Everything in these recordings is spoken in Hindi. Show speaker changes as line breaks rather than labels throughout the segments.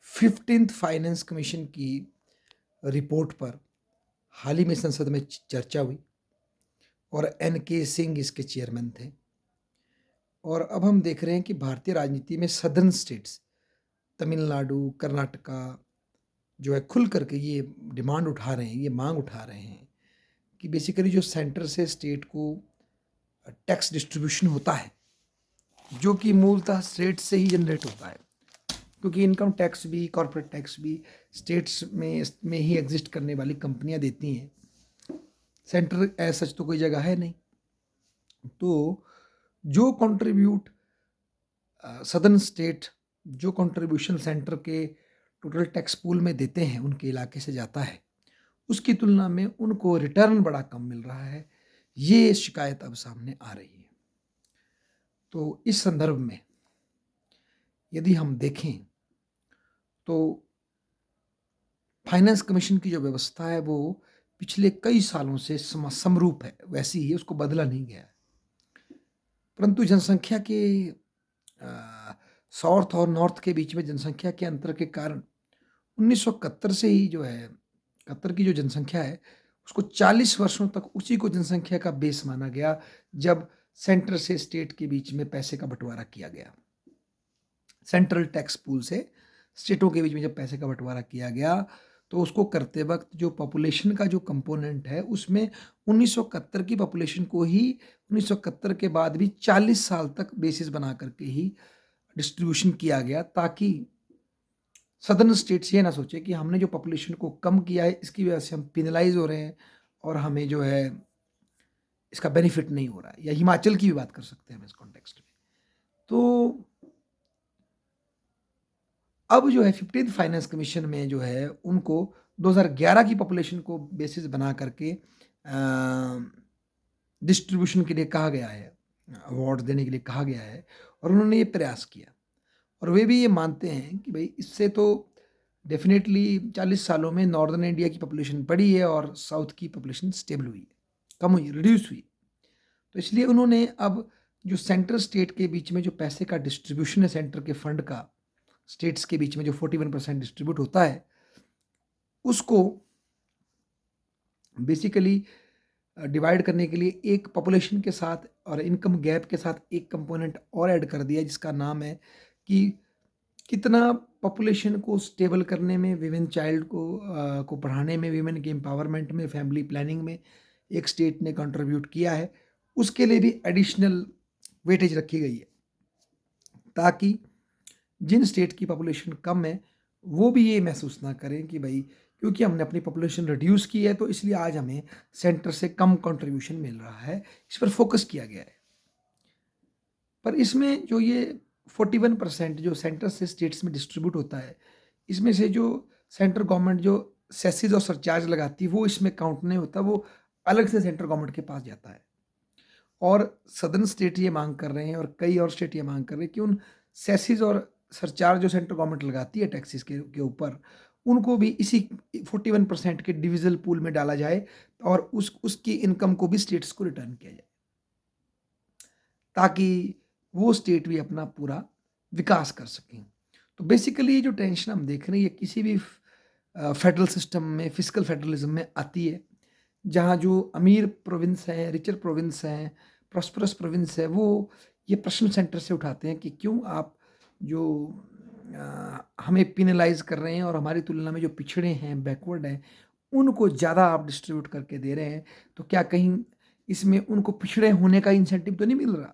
15th फाइनेंस कमीशन की रिपोर्ट पर हाल ही में संसद में चर्चा हुई और एन के सिंह इसके चेयरमैन थे। और अब हम देख रहे हैं कि भारतीय राजनीति में सदर्न स्टेट्स तमिलनाडु, कर्नाटका जो है खुल करके ये डिमांड उठा रहे हैं, ये मांग उठा रहे हैं कि बेसिकली जो सेंटर से स्टेट को टैक्स डिस्ट्रीब्यूशन होता है, जो कि मूलतः स्टेट से ही जनरेट होता है, क्योंकि इनकम टैक्स भी, कॉर्पोरेट टैक्स भी स्टेट्स में ही एग्जिस्ट करने वाली कंपनियां देती हैं। सेंटर एज सच तो कोई जगह है नहीं। तो जो कंट्रीब्यूट सदर्न स्टेट, जो कंट्रीब्यूशन सेंटर के टोटल टैक्स पूल में देते हैं, उनके इलाके से जाता है, उसकी तुलना में उनको रिटर्न बड़ा कम मिल रहा है। ये शिकायत अब सामने आ रही है। तो इस संदर्भ में यदि हम देखें तो फाइनेंस कमीशन की जो व्यवस्था है वो पिछले कई सालों से समरूप है, वैसी ही है, उसको बदला नहीं गया है। परंतु जनसंख्या के साउथ और नॉर्थ के बीच में जनसंख्या के अंतर के कारण 1971 से ही जो है कतर की जो जनसंख्या है उसको 40 वर्षों तक उसी को जनसंख्या का बेस माना गया, जब सेंटर से स्टेट के बीच में पैसे का बंटवारा किया गया। सेंट्रल टैक्स पूल से स्टेटों के बीच में जब पैसे का बंटवारा किया गया तो उसको करते वक्त जो पॉपुलेशन का जो कंपोनेंट है उसमें 1971 की पॉपुलेशन को ही 1971 के बाद भी 40 साल तक बेसिस बना करके ही डिस्ट्रीब्यूशन किया गया, ताकि सदर्न स्टेट्स ये ना सोचे कि हमने जो पॉपुलेशन को कम किया है इसकी वजह से हम पिनलाइज हो रहे हैं और हमें जो है इसका बेनिफिट नहीं हो रहा है। या हिमाचल की भी बात कर सकते हैं हम इस कॉन्टेक्स्ट में। तो अब जो है 15th फाइनेंस कमीशन में जो है उनको 2011 की पॉपुलेशन को बेसिस बना करके डिस्ट्रीब्यूशन के लिए कहा गया है, अवार्ड देने के लिए कहा गया है, और उन्होंने ये प्रयास किया। और वे भी ये मानते हैं कि भाई इससे तो डेफिनेटली 40 सालों में नॉर्दर्न इंडिया की पॉपुलेशन बढ़ी है और साउथ की पॉपुलेशन स्टेबल हुई है, कम हुई, रिड्यूस हुई। तो इसलिए उन्होंने अब जो सेंट्रल स्टेट के बीच में जो पैसे का डिस्ट्रीब्यूशन है, सेंटर के फंड का स्टेट्स के बीच में जो 41% डिस्ट्रीब्यूट होता है, उसको बेसिकली डिवाइड करने के लिए एक पॉपुलेशन के साथ और इनकम गैप के साथ एक कंपोनेंट और ऐड कर दिया, जिसका नाम है कि कितना पॉपुलेशन को स्टेबल करने में, विमेन चाइल्ड को पढ़ाने में, विमेन के एम्पावरमेंट में, फैमिली प्लानिंग में एक स्टेट ने कंट्रीब्यूट किया है, उसके लिए भी एडिशनल वेटेज रखी गई है, ताकि जिन स्टेट की पॉपुलेशन कम है वो भी ये महसूस ना करें कि भाई क्योंकि हमने अपनी पॉपुलेशन रिड्यूस की है तो इसलिए आज हमें सेंटर से कम कंट्रीब्यूशन मिल रहा है। इस पर फोकस किया गया है। पर इसमें जो ये 41% जो सेंटर से स्टेट्स में डिस्ट्रीब्यूट होता है, इसमें से जो सेंट्रल गवर्नमेंट जो सेसेस और सरचार्ज लगाती है वो इसमें काउंट नहीं होता, वो अलग से सेंट्रल गवर्नमेंट के पास जाता है। और सदर्न स्टेट ये मांग कर रहे हैं और कई और स्टेट ये मांग कर रहे हैं कि उन सेसेस और सरचार्ज जो सेंट्रल गवर्नमेंट लगाती है टैक्सेस के ऊपर, उनको भी इसी 41% के डिविजल पूल में डाला जाए और उसकी इनकम को भी स्टेट्स को रिटर्न किया जाए, ताकि वो स्टेट भी अपना पूरा विकास कर सकें। तो बेसिकली ये जो टेंशन हम देख रहे हैं ये किसी भी फेडरल सिस्टम में, फिजिकल फेडरलिज्म में आती है, जहाँ जो अमीर प्रोविंस हैं, रिचर प्रोविंस हैं, प्रॉस्परस प्रोविंस है, वो ये प्रश्न सेंटर से उठाते हैं कि क्यों आप जो हमें पिनलाइज कर रहे हैं और हमारी तुलना में जो पिछड़े हैं, बैकवर्ड हैं, उनको ज़्यादा आप डिस्ट्रीब्यूट करके दे रहे हैं। तो क्या कहीं इसमें उनको पिछड़े होने का इंसेंटिव तो नहीं मिल रहा,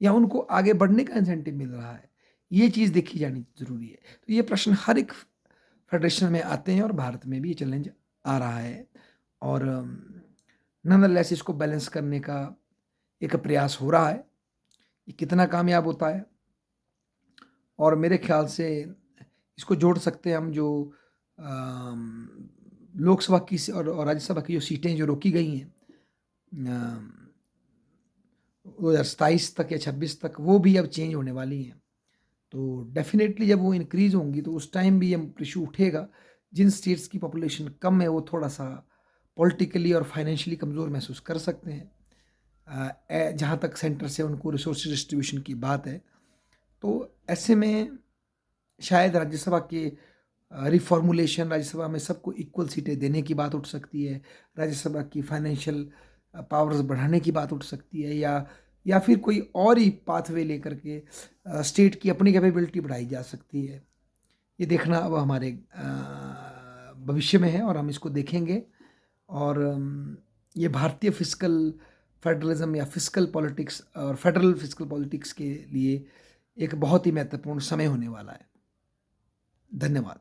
या उनको आगे बढ़ने का इंसेंटिव मिल रहा है? ये चीज़ देखी जानी ज़रूरी है। तो ये प्रश्न हर एक फेडरेशन में आते हैं और भारत में भी ये चैलेंज आ रहा है। और नॉनदलेस इसको बैलेंस करने का एक प्रयास हो रहा है। ये कितना कामयाब होता है, और मेरे ख्याल से इसको जोड़ सकते हैं हम जो लोकसभा की और राज्यसभा की जो सीटें जो रोकी गई हैं 2027 तक या 26 तक, वो भी अब चेंज होने वाली हैं। तो डेफिनेटली जब वो इंक्रीज होंगी तो उस टाइम भी ये इशू उठेगा। जिन स्टेट्स की पॉपुलेशन कम है वो थोड़ा सा पॉलिटिकली और फाइनेंशियली कमज़ोर महसूस कर सकते हैं, जहाँ तक सेंटर से उनको रिसोर्स डिस्ट्रीब्यूशन की बात है। तो ऐसे में शायद राज्यसभा के रिफॉर्मुलेशन, राज्यसभा में सबको इक्वल सीटें देने की बात उठ सकती है, राज्यसभा की फाइनेंशियल पावर्स बढ़ाने की बात उठ सकती है, या फिर कोई और ही पाथवे लेकर के स्टेट की अपनी कैपेबिलिटी बढ़ाई जा सकती है। ये देखना अब हमारे भविष्य में है और हम इसको देखेंगे। और ये भारतीय फिस्कल फेडरलिज्म या फिस्कल पॉलिटिक्स और फेडरल फिस्कल पॉलिटिक्स के लिए एक बहुत ही महत्वपूर्ण समय होने वाला है। धन्यवाद।